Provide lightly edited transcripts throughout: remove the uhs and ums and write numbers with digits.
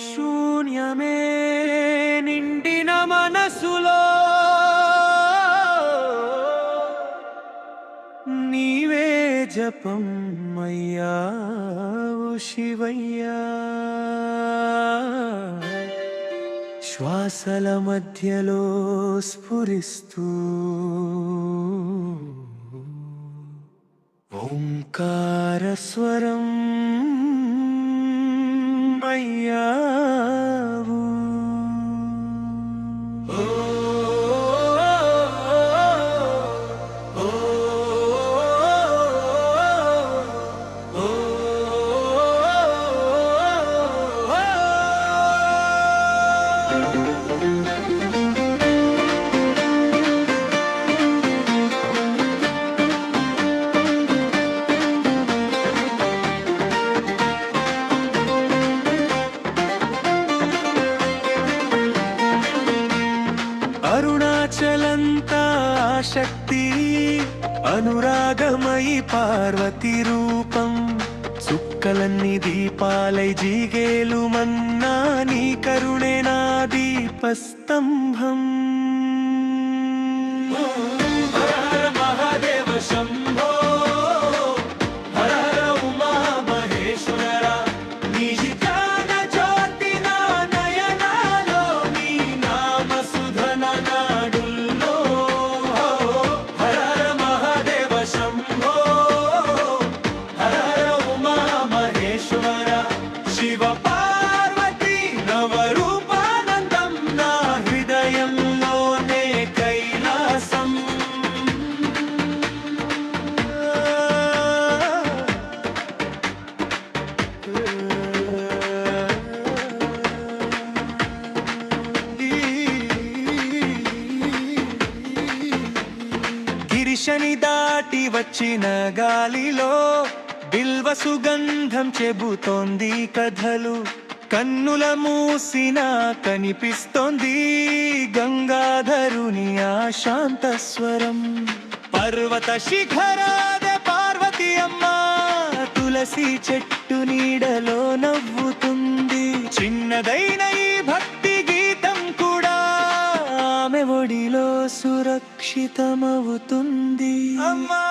శూన్యమే నిండిన మనసులో నీవే జపం అయ్యావు శివయ్యా. శ్వాసల మధ్యలో స్ఫురిస్తూ ఓంకార స్వరం అయ్యావు. అరుణాచలంతా శక్తి అనురాగమయి పార్వతి రూపం. చుక్కలన్నీ దీపాలై జీగేలు మన్నా నీ కరుణే నా దీపస్తంభం. మహాదేవ శంభో హర హర ఉమా మహేశ్వర. నీ జితాన జ్యోతి నా నయనాలో నీ నామ సుధన నాడుల్లో. హర హర మహాదేవ శంభో హర హర ఉమా మహేశ్వర. శివ పార్వతి నవరూపానందం నా హృదయంలోనే కైలాసం. గిరిశని దాటి వచ్చిన గాలిలో బిల్వ సుగంధం చెబుతోంది కథలు. కన్నుల మూసిన కనిపిస్తోంది గంగాధరుని ఆశాంత స్వరం. పర్వత శిఖరాదే పార్వతి అమ్మ తులసి చెట్టు నీడలో నవ్వుతుంది. చిన్నదైన ఈ భక్తి గీతం కూడా ఆమె ఒడిలో సురక్షితమవుతుంది. అమ్మా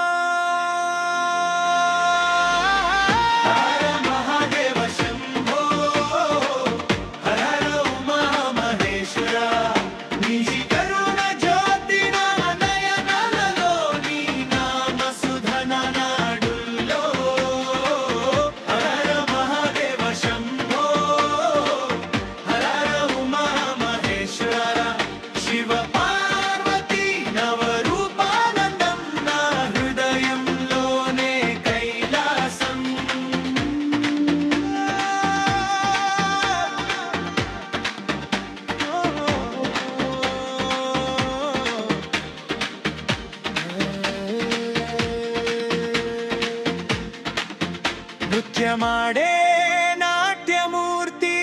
నృత్యమాడే నాట్యమూర్తి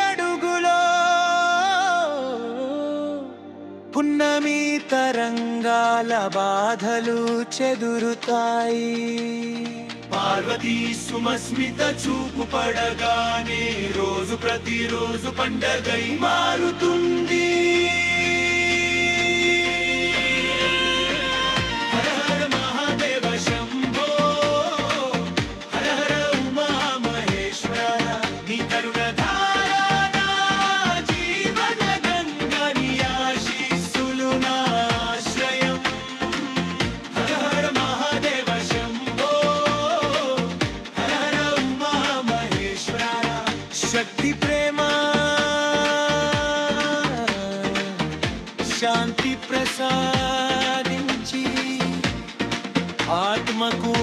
అడుగులో పున్నమి తరంగాల బాధలు చెదురుతాయి. పార్వతీ సుమస్మిత చూపు పడగానే రోజు ప్రతిరోజు పండగై మారుతుంది. శక్తి ప్రేమ శాంతి ప్రసాదించి ఆత్మకు